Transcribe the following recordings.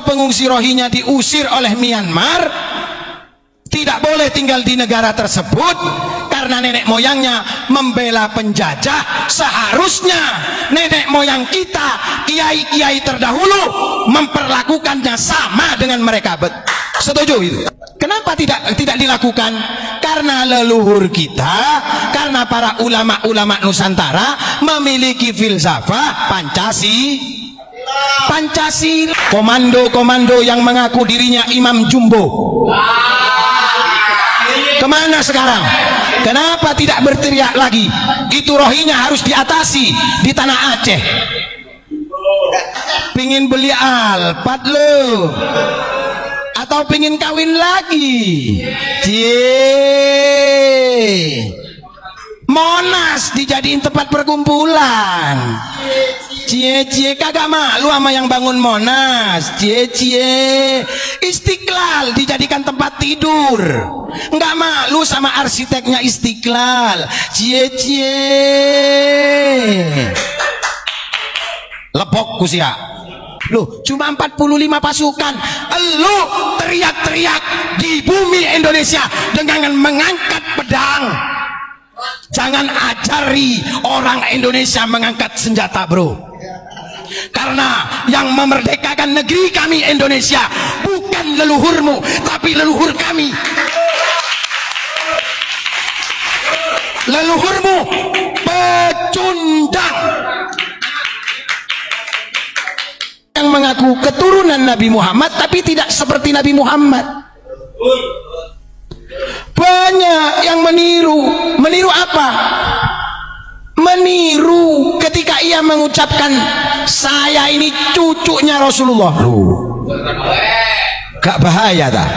kalau pengungsi Rohingya diusir oleh Myanmar, tidak boleh tinggal di negara tersebut karena nenek moyangnya membela penjajah, seharusnya nenek moyang kita, kiai-kiai terdahulu memperlakukannya sama dengan mereka. Setuju itu? Kenapa tidak dilakukan? Karena leluhur kita, karena para ulama-ulama Nusantara memiliki filsafah Pancasila. Komando-komando yang mengaku dirinya Imam Jumbo kemana sekarang? Kenapa tidak berteriak lagi? Itu Rohingya harus diatasi di tanah Aceh. Pingin beli Alphard lo, atau pingin kawin lagi? Monas dijadiin tempat perkumpulan. Cie kagak malu sama yang bangun Monas. Cie Istiqlal dijadikan tempat tidur, nggak malu sama arsiteknya Istiqlal. Cie lepok kusia. Loh, cuma 45 pasukan. Lu teriak-teriak di bumi Indonesia dengan mengangkat pedang. Jangan ajari orang Indonesia mengangkat senjata, bro. Karena yang memerdekakan negeri kami Indonesia bukan leluhurmu, tapi leluhur kami. Leluhurmu pecundang yang mengaku keturunan Nabi Muhammad tapi tidak seperti Nabi Muhammad. Banyak yang meniru apa? Meniru ketika ia mengucapkan saya ini cucunya Rasulullah. Loh, gak bahaya tak?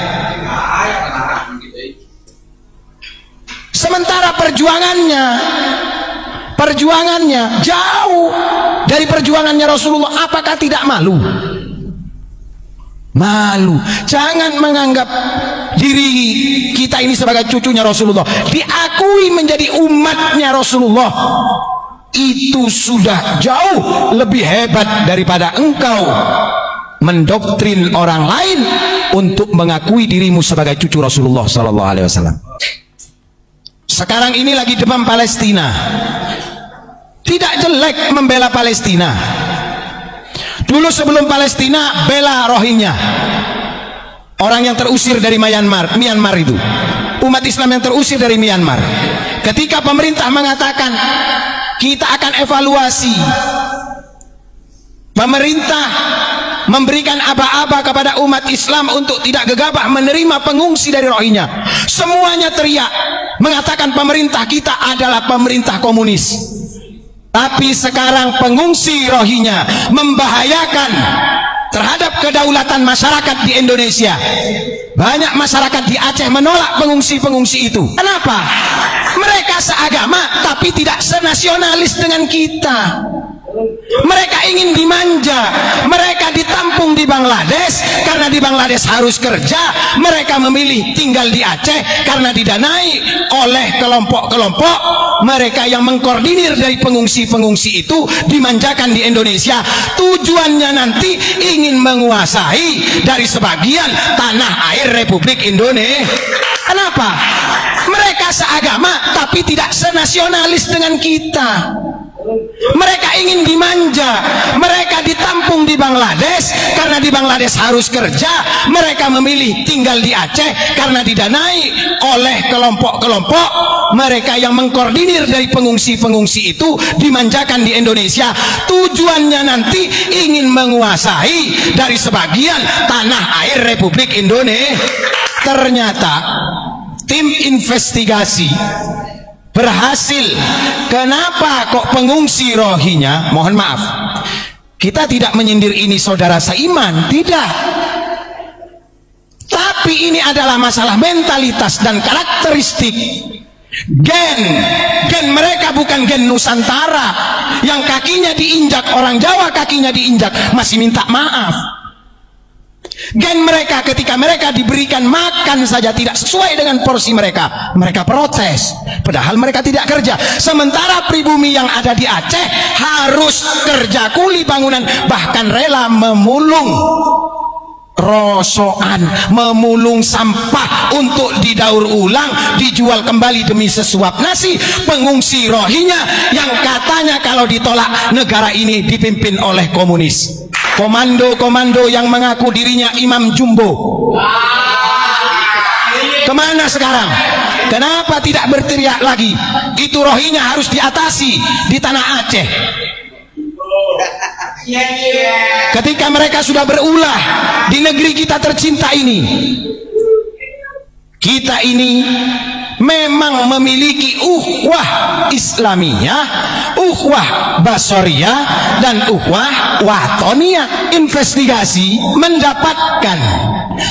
Sementara perjuangannya jauh dari perjuangannya Rasulullah. Apakah tidak malu? Malu. Jangan menganggap diri kita ini sebagai cucunya Rasulullah. Diakui menjadi umatnya Rasulullah. Itu sudah jauh lebih hebat daripada engkau mendoktrin orang lain untuk mengakui dirimu sebagai cucu Rasulullah sallallahu alaihi wasallam. Sekarang ini lagi demam Palestina. Tidak jelek membela Palestina. Dulu sebelum Palestina bela Rohingya, orang yang terusir dari Myanmar itu, umat Islam yang terusir dari Myanmar. Ketika pemerintah mengatakan kita akan evaluasi, pemerintah memberikan aba-aba kepada umat Islam untuk tidak gegabah menerima pengungsi dari Rohingya. Semuanya teriak mengatakan pemerintah kita adalah pemerintah komunis. Tapi sekarang pengungsi Rohingya membahayakan terhadap kedaulatan masyarakat di Indonesia. Banyak masyarakat di Aceh menolak pengungsi-pengungsi itu. Kenapa? Mereka seagama tapi tidak senasionalis dengan kita. Mereka ingin dimanja, mereka ditampung di Bangladesh karena di Bangladesh harus kerja. Mereka memilih tinggal di Aceh karena didanai oleh kelompok-kelompok mereka yang mengkoordinir dari pengungsi-pengungsi itu, dimanjakan di Indonesia. Tujuannya nanti ingin menguasai dari sebagian tanah air Republik Indonesia. Kenapa? Mereka seagama tapi tidak senasionalis dengan kita. Mereka ingin dimanja, mereka ditampung di Bangladesh karena di Bangladesh harus kerja. Mereka memilih tinggal di Aceh karena didanai oleh kelompok-kelompok mereka yang mengkoordinir dari pengungsi-pengungsi itu, dimanjakan di Indonesia. Tujuannya nanti ingin menguasai dari sebagian tanah air Republik Indonesia. Ternyata tim investigasi berhasil. Kenapa kok pengungsi Rohingya, mohon maaf, kita tidak menyindir ini saudara seiman, tidak, tapi ini adalah masalah mentalitas dan karakteristik. Gen mereka bukan gen Nusantara yang kakinya diinjak orang Jawa, kakinya diinjak masih minta maaf. Gen mereka ketika mereka diberikan makan saja tidak sesuai dengan porsi mereka, mereka protes, padahal mereka tidak kerja. Sementara pribumi yang ada di Aceh harus kerja kuli bangunan, bahkan rela memulung rosokan, memulung sampah untuk didaur ulang, dijual kembali demi sesuap nasi. Pengungsi Rohingya yang katanya kalau ditolak negara ini dipimpin oleh komunis. Komando-komando yang mengaku dirinya Imam Jumbo kemana sekarang? Kenapa tidak berteriak lagi? Itu Rohingya harus diatasi di tanah Aceh. Ketika mereka sudah berulah di negeri kita tercinta ini, kita ini memang memiliki ukhuwah Islamiyah, ukhuwah Basoriyah, dan ukhuwah Watoniyah. Investigasi mendapatkan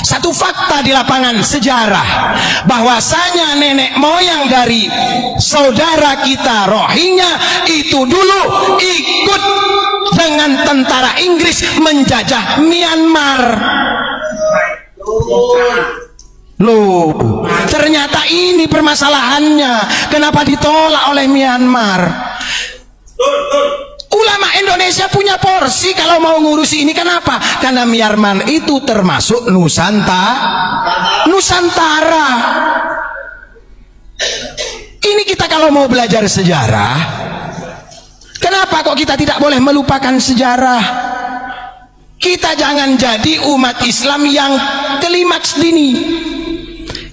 satu fakta di lapangan sejarah, bahwasanya nenek moyang dari saudara kita Rohingya itu dulu ikut dengan tentara Inggris menjajah Myanmar. Loh, ternyata ini permasalahannya. Kenapa ditolak oleh Myanmar? Ulama Indonesia punya porsi kalau mau ngurusi ini. Kenapa? Karena Myanmar itu termasuk Nusantara. Ini kita kalau mau belajar sejarah, kenapa kok kita tidak boleh melupakan sejarah? Kita jangan jadi umat Islam yang klimaks dini,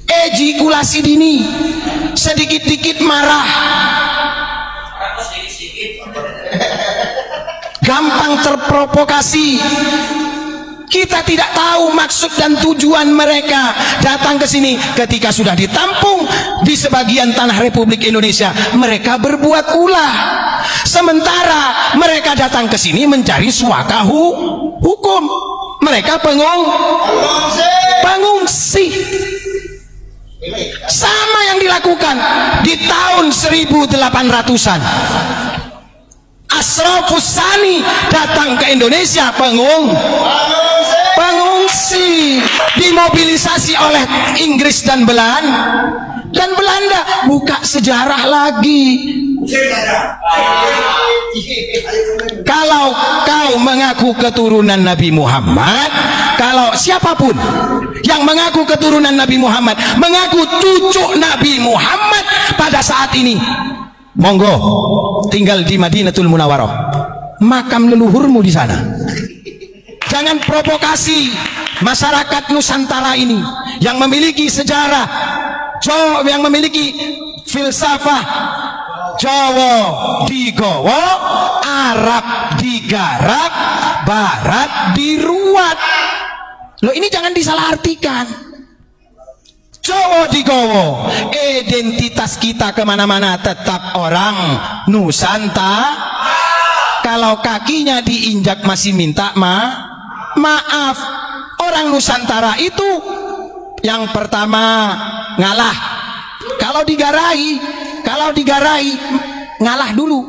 ejakulasi dini, sedikit-dikit marah, gampang terprovokasi. Kita tidak tahu maksud dan tujuan mereka datang ke sini. Ketika sudah ditampung di sebagian tanah Republik Indonesia, mereka berbuat ulah. Sementara mereka datang ke sini mencari suaka hukum. Mereka pengungsi. Sama yang dilakukan di tahun 1800-an. Asrafus Sani datang ke Indonesia pengungsi, dimobilisasi oleh Inggris dan Belanda. Buka sejarah lagi. Kalau kau mengaku keturunan Nabi Muhammad, kalau siapapun yang mengaku keturunan Nabi Muhammad, mengaku cucu Nabi Muhammad pada saat ini, monggo tinggal di Madinatul Munawwarah, makam leluhurmu di sana. Jangan provokasi masyarakat Nusantara ini yang memiliki sejarah, yang memiliki filsafah. Jawa digowo, Arab digarap, Barat diruat. Loh, ini jangan disalahartikan. Jawa digowo, identitas kita kemana-mana tetap orang Nusantara. Kalau kakinya diinjak masih minta maaf. Orang Nusantara itu yang pertama ngalah. Kalau digarai ngalah dulu.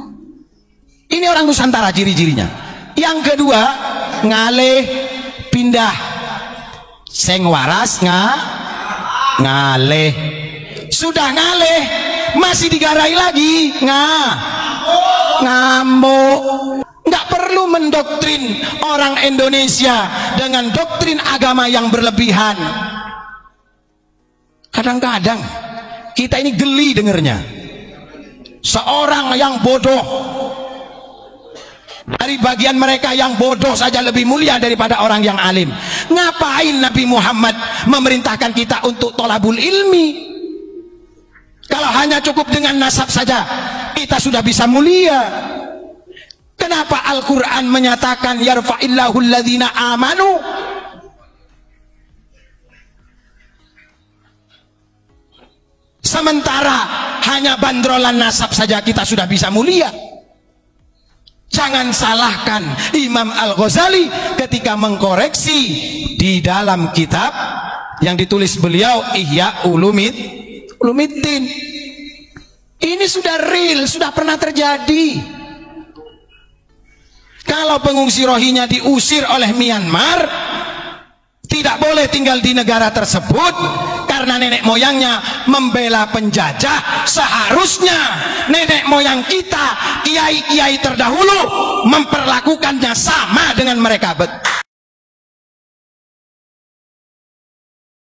Ini orang Nusantara ciri-cirinya. Yang kedua ngalih pindah. Seng waras ngalih. Sudah ngalih masih digarai lagi ngamuk. Nggak perlu mendoktrin orang Indonesia dengan doktrin agama yang berlebihan. Kadang-kadang kita ini geli dengernya. Seorang yang bodoh, dari bagian mereka yang bodoh saja lebih mulia daripada orang yang alim. Ngapain Nabi Muhammad memerintahkan kita untuk tolabul ilmi? Kalau hanya cukup dengan nasab saja kita sudah bisa mulia. Kenapa Al-Quran menyatakan yarfa'illahu alladhina amanu? Sementara hanya bandrolan nasab saja kita sudah bisa mulia. Jangan salahkan Imam Al-Ghazali ketika mengkoreksi di dalam kitab yang ditulis beliau, Ihya Ulumiddin. Ini sudah real, sudah pernah terjadi. Kalau pengungsi Rohingya diusir oleh Myanmar, tidak boleh tinggal di negara tersebut karena nenek moyangnya membela penjajah. Seharusnya nenek moyang kita, kiai-kiai terdahulu memperlakukannya sama dengan mereka.